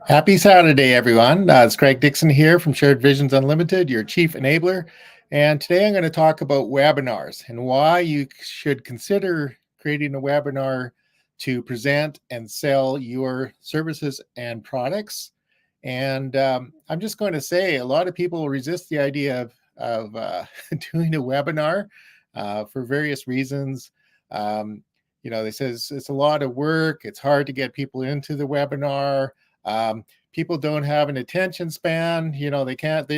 Happy Saturday, everyone. It's Craig Dixon here from Shared Visions Unlimited, your chief enabler. And today I'm going to talk about webinars and why you should consider creating a webinar to present and sell your services and products. And I'm just going to say a lot of people resist the idea of doing a webinar for various reasons. They say it's a lot of work. It's hard to get people into the webinar. People don't have an attention span. They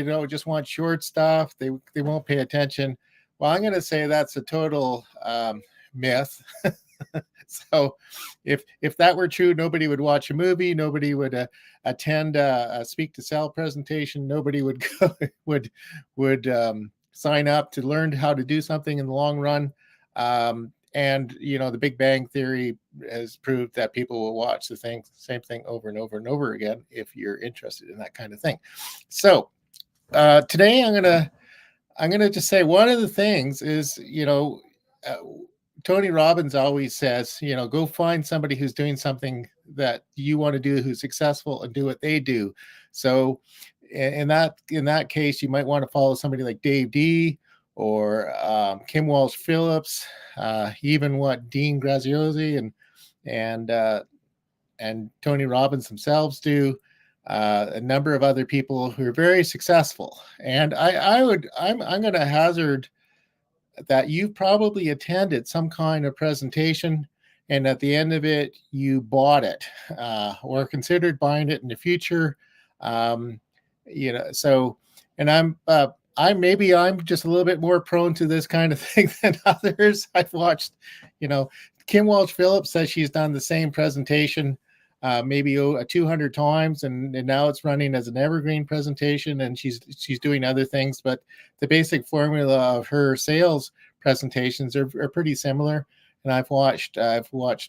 don't just want short stuff. They won't pay attention. Well, I'm going to say that's a total myth. So if that were true, nobody would watch a movie. Nobody would attend a speak to sell presentation. Nobody would go, would sign up to learn how to do something in the long run. And the Big Bang Theory has proved that people will watch the same thing over and over and over again if you're interested in that kind of thing. So today I'm gonna just say one of the things is Tony Robbins always says go find somebody who's doing something that you want to do, who's successful, and do what they do. So in that case, you might want to follow somebody like Dave D. or Kim Walsh Phillips, even what Dean Graziosi and Tony Robbins themselves do, a number of other people who are very successful. And I'm going to hazard that you've probably attended some kind of presentation, and at the end of it, you bought it or considered buying it in the future. So, and I'm just a little bit more prone to this kind of thing than others. I've watched, Kim Walsh Phillips says she's done the same presentation maybe 200 times, and now it's running as an evergreen presentation, and she's doing other things. But the basic formula of her sales presentations are pretty similar. And I've watched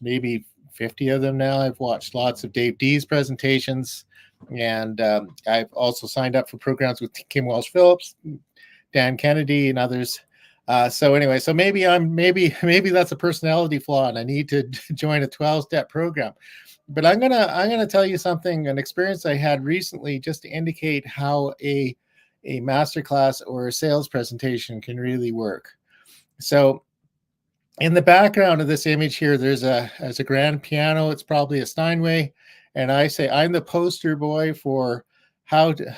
maybe 50 of them now. I've watched lots of Dave D's presentations. And I've also signed up for programs with Kim Walsh Phillips, Dan Kennedy, and others. So maybe that's a personality flaw, and I need to join a 12-step program. But I'm gonna tell you something, an experience I had recently, just to indicate how a masterclass or a sales presentation can really work. So in the background of this image here, there's a grand piano. It's probably a Steinway. And I say I'm the poster boy for how to,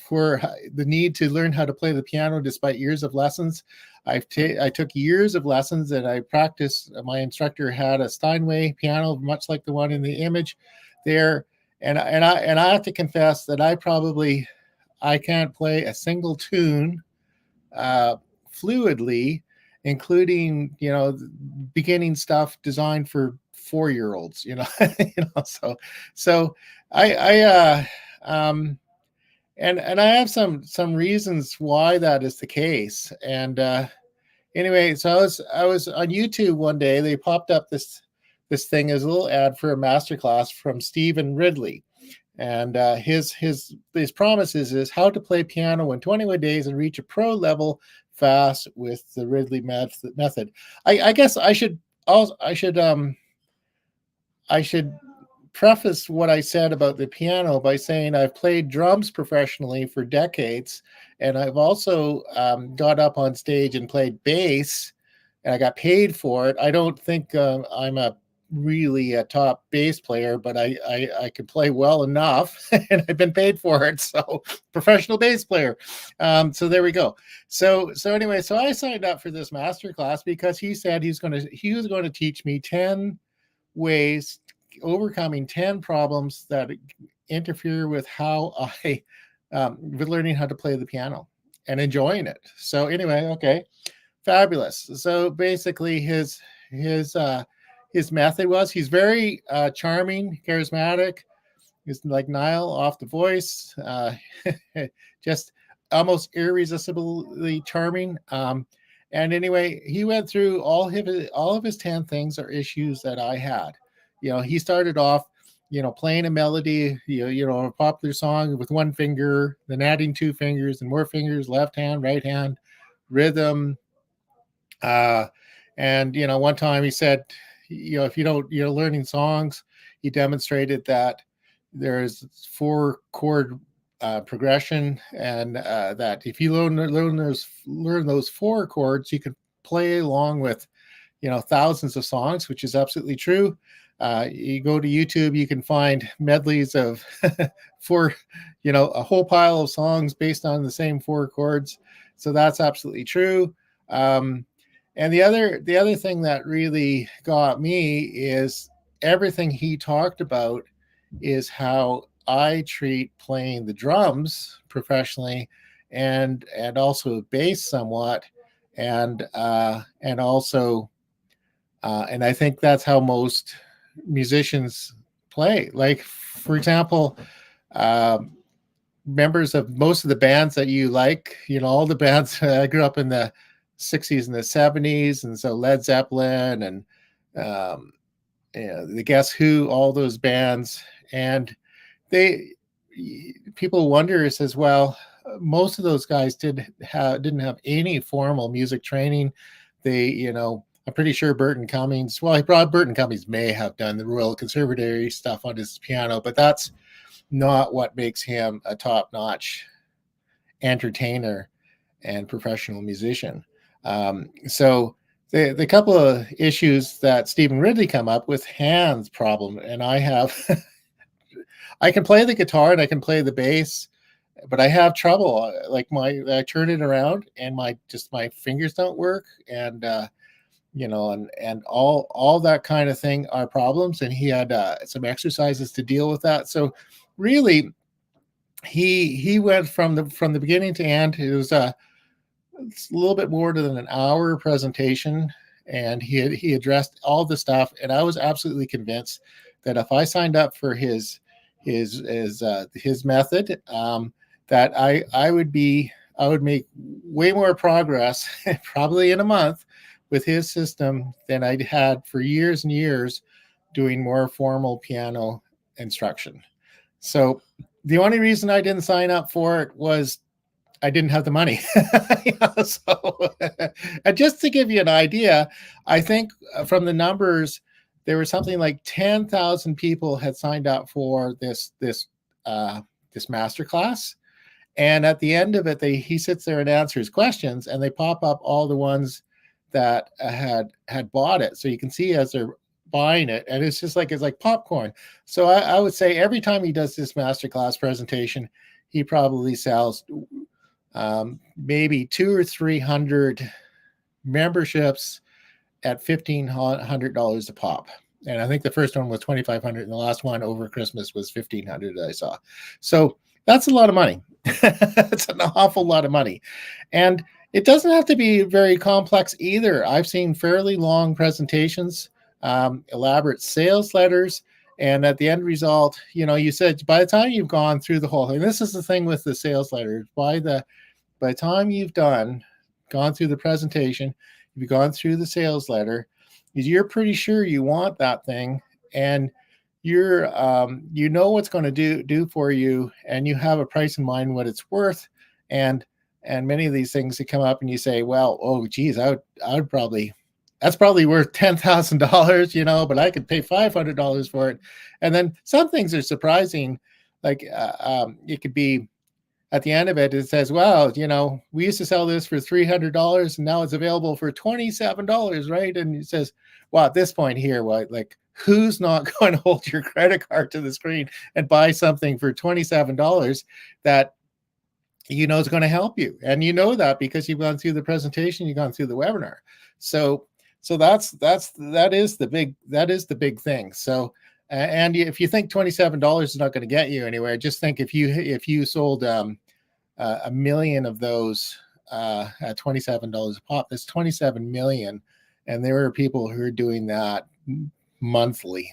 for the need to learn how to play the piano despite years of lessons. I took years of lessons, and I practiced. My instructor had a Steinway piano, much like the one in the image there. And I have to confess that I can't play a single tune fluidly, including beginning stuff designed for 4-year-olds. So I and I have some reasons why that is the case. And anyway, so I was on YouTube one day. They popped up this thing as a little ad for a masterclass from Stephen Ridley. And his promises is how to play piano in 21 days and reach a pro level fast with the Ridley method. I guess I should preface what I said about the piano by saying I've played drums professionally for decades, and I've also got up on stage and played bass, and I got paid for it. I don't think I'm really a top bass player, but I could play well enough, and I've been paid for it. So professional bass player. So there we go. So anyway, so I signed up for this masterclass because he said he was going to teach me 10 ways overcoming 10 problems that interfere with how I with learning how to play the piano and enjoying it. So anyway, okay, fabulous. So basically his method was, he's very charming, charismatic. He's like Niall off The Voice, just almost irresistibly charming. And anyway, he went through all of his 10 things or issues that I had. He started off, playing a melody, a popular song with one finger, then adding 2 fingers and more fingers, left hand, right hand, rhythm. And one time he said, if you're learning songs, he demonstrated that there's 4 chord progression, and that if you learn those 4 chords, you can play along with thousands of songs, which is absolutely true. You go to YouTube, you can find medleys of four, a whole pile of songs based on the same 4 chords. So that's absolutely true. And the other thing that really got me is everything he talked about is how I treat playing the drums professionally, and also bass somewhat, and also and I think that's how most musicians play. Like, for example, um, members of most of the bands that you like, all the bands. I grew up in the 60s and the 70s, and so Led Zeppelin and um, the Guess Who, all those bands, and they people wonder, says, well, most of those guys didn't have any formal music training. I'm pretty sure Burton Cummings. Well, Burton Cummings may have done the Royal Conservatory stuff on his piano, but that's not what makes him a top-notch entertainer and professional musician. So the couple of issues that Stephen Ridley come up with, hands problem, and I have I can play the guitar and I can play the bass, but I have trouble. Like, I turn it around and my fingers don't work, and and all that kind of thing are problems. And he had some exercises to deal with that. So really, he went from the beginning to end. It was it's a little bit more than an hour presentation, and he addressed all the stuff. And I was absolutely convinced that if I signed up for his method, that I would make way more progress, probably in a month, with his system than I'd had for years and years doing more formal piano instruction. So the only reason I didn't sign up for it was I didn't have the money. So, and just to give you an idea, I think from the numbers, there was something like 10,000 people had signed up for this masterclass. And at the end of it, he sits there and answers questions, and they pop up all the ones that had bought it. So you can see as they're buying it, and it's like popcorn. So I would say every time he does this masterclass presentation, he probably sells maybe 200 or 300 memberships at $1,500 a pop. And I think the first one was $2,500, and the last one over Christmas was $1,500 that I saw. So that's a lot of money. It's an awful lot of money. And it doesn't have to be very complex either. I've seen fairly long presentations, elaborate sales letters, and at the end result, you said by the time you've gone through the whole thing, this is the thing with the sales letters, by the time you've gone through the presentation, you've gone through the sales letter, you're pretty sure you want that thing, and you're what's going to do for you, and you have a price in mind, what it's worth. And many of these things that come up, and you say, well, oh geez, I would probably, that's probably worth $10,000, but I could pay $500 for it. And then some things are surprising, like it could be at the end of it, it says, wow, we used to sell this for $300 and now it's available for $27, right? And it says, well, at this point here, like, who's not going to hold your credit card to the screen and buy something for $27 that is going to help you? And that because you've gone through the presentation, you've gone through the webinar. So that is the big thing. So and if you think $27 is not going to get you anywhere, just think if you sold a million of those at $27 a pop, that's 27 million, and there are people who are doing that monthly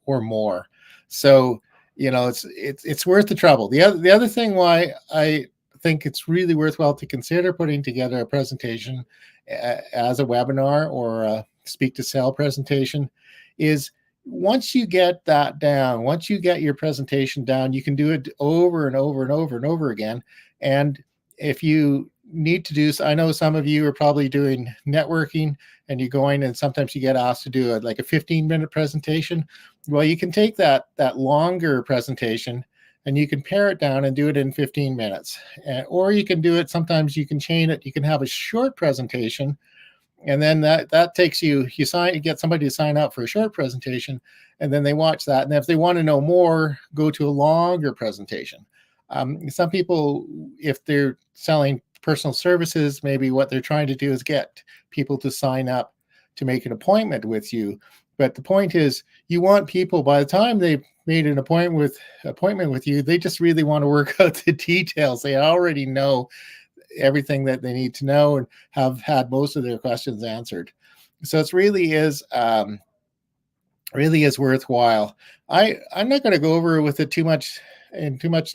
or more. So it's worth the trouble. The other thing why I think it's really worthwhile to consider putting together a presentation as a webinar or a speak to sell presentation is, once you get that down, once you get your presentation down, you can do it over and over and over and over again. And if you need to do, I know some of you are probably doing networking and you go in and sometimes you get asked to do like a 15-minute presentation. Well, you can take that longer presentation and you can pare it down and do it in 15 minutes. Or you can do it, sometimes you can chain it. You can have a short presentation, and then that takes you get somebody to sign up for a short presentation, and then they watch that. And if they want to know more, go to a longer presentation. Some people, if they're selling personal services, maybe what they're trying to do is get people to sign up to make an appointment with you. But the point is, you want people, by the time they've made an appointment with you, they just really want to work out the details. They already know everything that they need to know and have had most of their questions answered. So it really is worthwhile. I'm not going to go over with it too much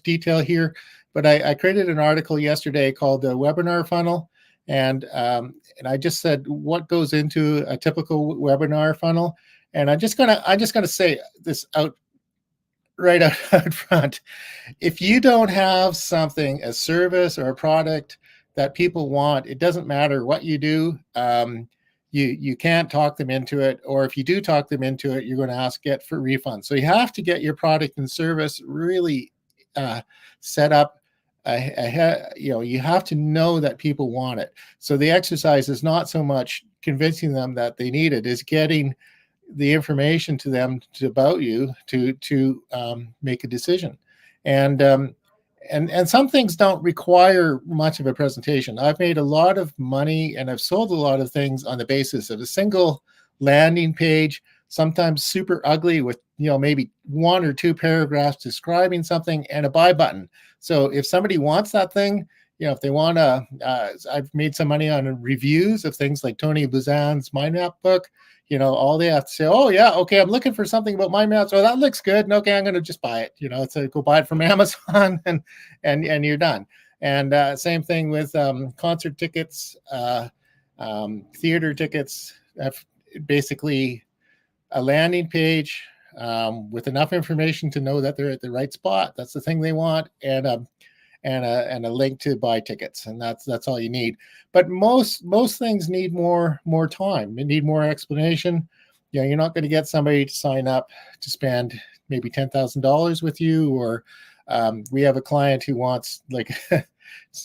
detail here, but I created an article yesterday called the webinar funnel. And I just said what goes into a typical webinar funnel. And I'm just gonna say this out front. If you don't have something, a service or a product that people want, it doesn't matter what you do. You can't talk them into it, or if you do talk them into it, you're going to get for refunds. So you have to get your product and service really set up ahead. You have to know that people want it. So the exercise is not so much convincing them that they need it, is getting the information to them about you to make a decision. And some things don't require much of a presentation. I've made a lot of money and I've sold a lot of things on the basis of a single landing page, sometimes super ugly with maybe 1 or 2 paragraphs describing something and a buy button. So if somebody wants that thing, if they want to, I've made some money on reviews of things like Tony Buzan's mind map book. All they have to say, oh yeah, okay, I'm looking for something about mind maps. Oh, that looks good. And okay, I'm going to just buy it. So go buy it from Amazon and you're done. And same thing with concert tickets, theater tickets. Basically a landing page with enough information to know that they're at the right spot. That's the thing they want. And a link to buy tickets, and that's all you need. But most things need more time. They need more explanation. You're not going to get somebody to sign up to spend maybe $10,000 with you. Or we have a client who wants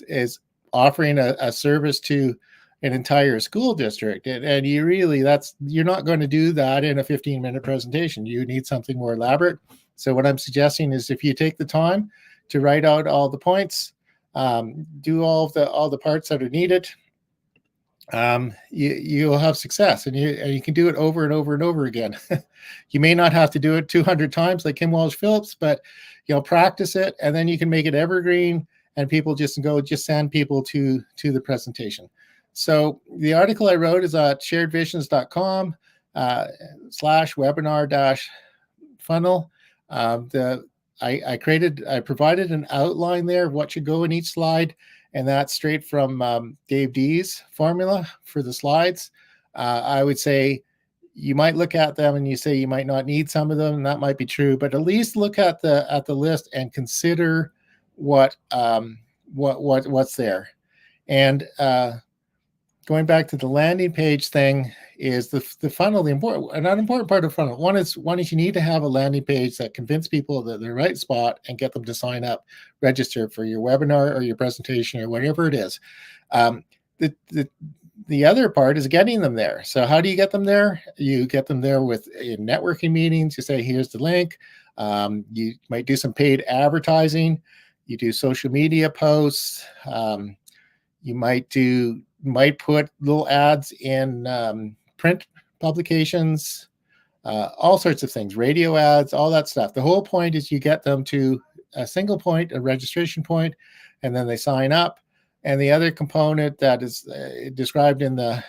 is offering a service to an entire school district, and you're not going to do that in a 15-minute presentation. You need something more elaborate. So what I'm suggesting is, if you take the time to write out all the points, do all the parts that are needed, you'll have success, and you can do it over and over and over again. You may not have to do it 200 times like Kim Walsh Phillips, but practice it, and then you can make it evergreen, and people just send people to the presentation. So the article I wrote is at sharedvisions.com /webinar-funnel. I provided an outline there of what should go in each slide, and that's straight from Dave D's formula for the slides. I would say you might look at them and you say you might not need some of them, and that might be true, but at least look at the list and consider what's there. And going back to the landing page thing, is the funnel, an important part of the funnel. One is you need to have a landing page that convince people that they're the right spot and get them to sign up, register for your webinar or your presentation or whatever it is. The other part is getting them there. So how do you get them there? You get them there with networking meetings. You say, here's the link. You might do some paid advertising. You do social media posts. You might put little ads in print publications, all sorts of things, radio ads, all that stuff. The whole point is you get them to a single point, a registration point, and then they sign up. And the other component that is described in the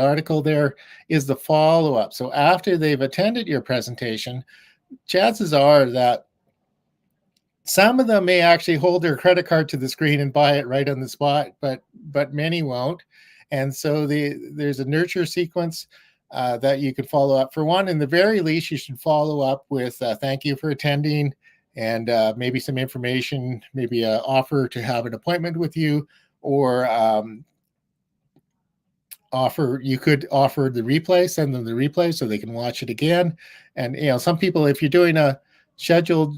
article there is the follow-up. So after they've attended your presentation, chances are that some of them may actually hold their credit card to the screen and buy it right on the spot, but many won't. And so there's a nurture sequence that you could follow up. For one, in the very least, you should follow up with thank you for attending, and maybe some information, maybe an offer to have an appointment with you, or you could offer the replay, send them the replay so they can watch it again. And some people, if you're doing a scheduled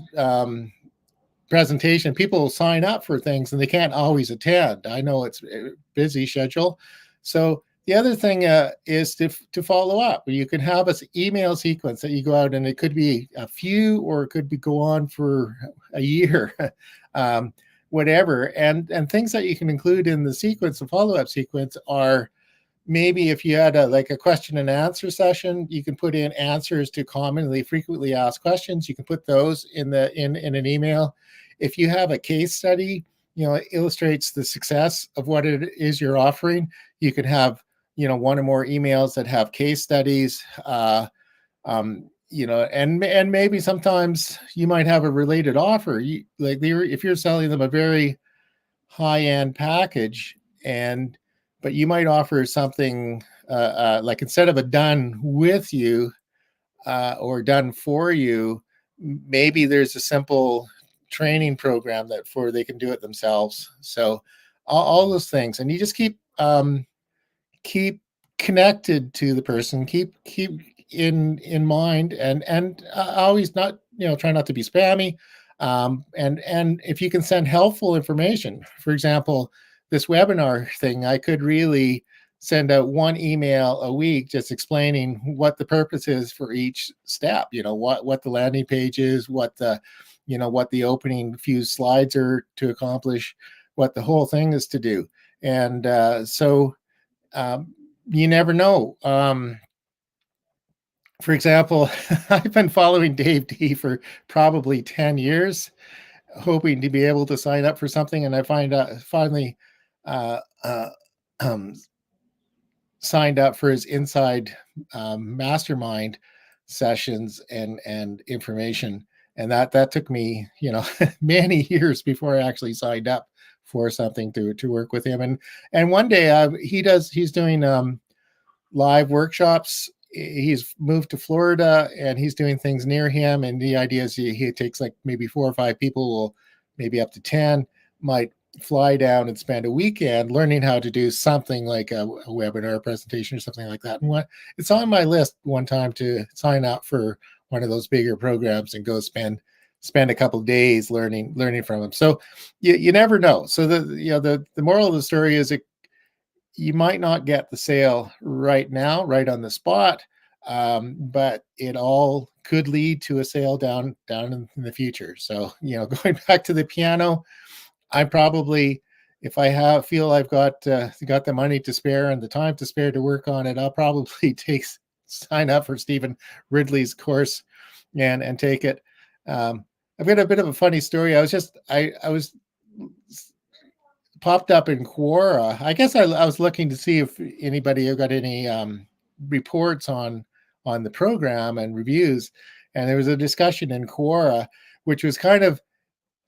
presentation, people sign up for things and they can't always attend. I know it's a busy schedule. So the other thing is to follow up. You can have an email sequence that you go out, and it could be a few, or it could go on for a year, whatever. And things that you can include in the sequence, the follow-up sequence, are maybe if you had a question and answer session, you can put in answers to commonly frequently asked questions. You can put those in an email. If you have a case study, it illustrates the success of what it is you're offering, you could have one or more emails that have case studies. And maybe sometimes you might have a related offer. If you're selling them a very high-end package, but you might offer something like, instead of a done with you or done for you, maybe there's a simple training program they can do it themselves. So all those things, and you just keep connected to the person, keep in mind, and always not, try not to be spammy. And if you can send helpful information, for example, this webinar thing, I could really send out one email a week just explaining what the purpose is for each step, what the landing page is, what the opening few slides are to accomplish, what the whole thing is to do. And so you never know. For example, I've been following Dave D for probably 10 years, hoping to be able to sign up for something. And I finally signed up for his inside mastermind sessions and information. And that took me, many years before I actually signed up for something to work with him. And one day he's doing live workshops. He's moved to Florida and he's doing things near him. And the idea is he takes like maybe 4 or 5 people, maybe up to 10, might fly down and spend a weekend learning how to do something like a webinar presentation or something like that. And it's on my list one time to sign up for one of those bigger programs and go spend a couple of days learning from him. So you never know. So the moral of the story is you might not get the sale right now, right on the spot, but it all could lead to a sale down in the future. So, going back to the piano, I probably, if I feel I've got the money to spare and the time to spare to work on it, I'll probably sign up for Stephen Ridley's course and take it. I've got a bit of a funny story. I was popped up in Quora. I guess I was looking to see if anybody had got any reports on the program and reviews, and there was a discussion in Quora, which was kind of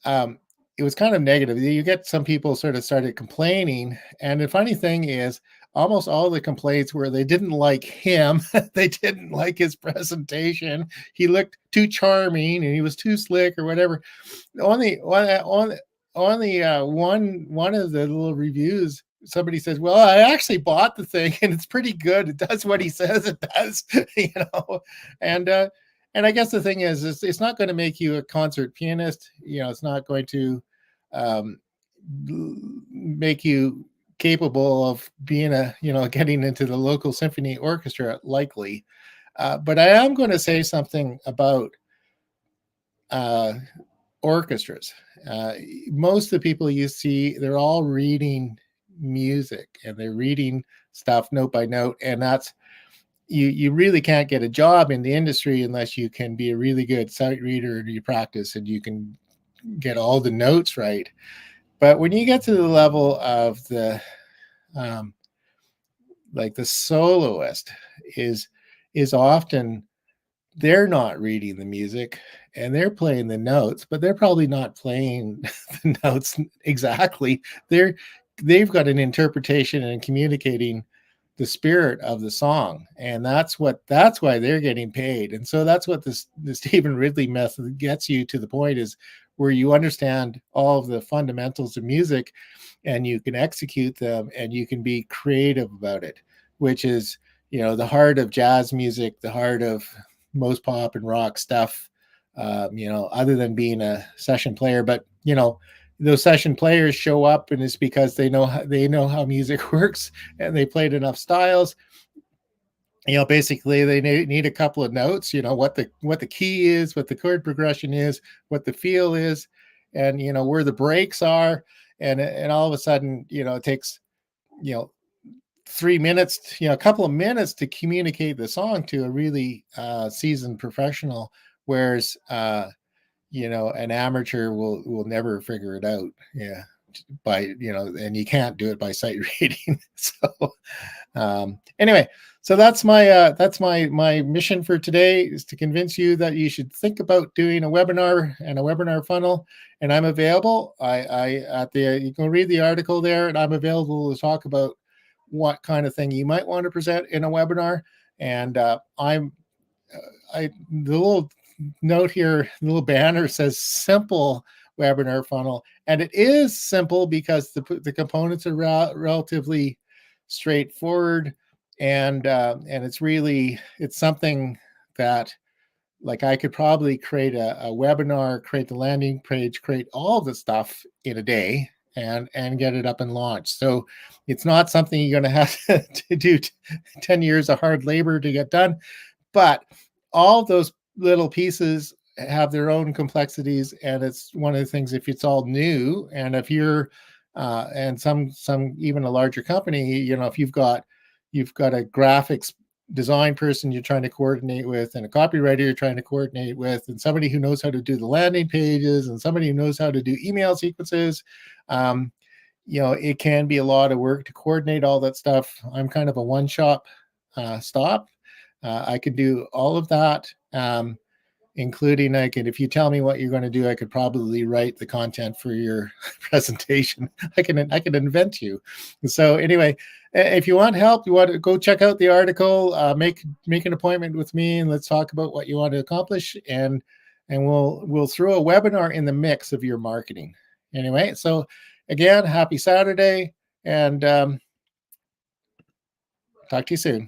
it was kind of negative. You get some people sort of started complaining, and the funny thing is, almost all the complaints were they didn't like him, they didn't like his presentation, he looked too charming and he was too slick or whatever. On one of the little reviews, somebody says, well, I actually bought the thing and it's pretty good. It does what he says it does, and I guess the thing is it's not going to make you a concert pianist. It's not going to make you capable of being getting into the local symphony orchestra, likely. But I am going to say something about orchestras. Most of the people you see, they're all reading music and they're reading stuff note by note, and that's you really can't get a job in the industry unless you can be a really good sight reader and you practice and you can get all the notes right. But when you get to the level of the like the soloist is often, they're not reading the music and they're playing the notes, but they're probably not playing the notes exactly. They've got an interpretation and communicating the spirit of the song, and that's why they're getting paid. And so that's what the Stephen Ridley method gets you to, the point is where you understand all of the fundamentals of music and you can execute them and you can be creative about it, which is, the heart of jazz music, the heart of most pop and rock stuff. Other than being a session player, but those session players show up, and it's because they know how music works, and they played enough styles. Basically they need a couple of notes, what the key is, what the chord progression is, what the feel is, and where the breaks are, and all of a sudden, it takes, you know 3 minutes, a couple of minutes to communicate the song to a really seasoned professional, whereas an amateur will never figure it out. Yeah, and you can't do it by sight reading. So anyway, so that's my mission for today, is to convince you that you should think about doing a webinar and a webinar funnel. And I'm available. You can read the article there, and I'm available to talk about what kind of thing you might want to present in a webinar. And the little note here, the little banner says simple webinar funnel, and it is simple because the components are relatively straightforward, and it's something that, like, I could probably create a webinar, create the landing page, create all the stuff in a day, and get it up and launched. So it's not something you're going to have to do 10 years of hard labor to get done, but all those little pieces have their own complexities. And it's one of the things, if it's all new, and if you're and some even a larger company, if you've got a graphics design person you're trying to coordinate with, and a copywriter you're trying to coordinate with, and somebody who knows how to do the landing pages, and somebody who knows how to do email sequences, it can be a lot of work to coordinate all that stuff. I'm kind of a one-shop stop. I could do all of that, including, if you tell me what you're going to do, I could probably write the content for your presentation. I can invent you. So anyway, if you want help, you want to go check out the article, make an appointment with me, and let's talk about what you want to accomplish, and we'll throw a webinar in the mix of your marketing. Anyway, so again, happy Saturday, and talk to you soon.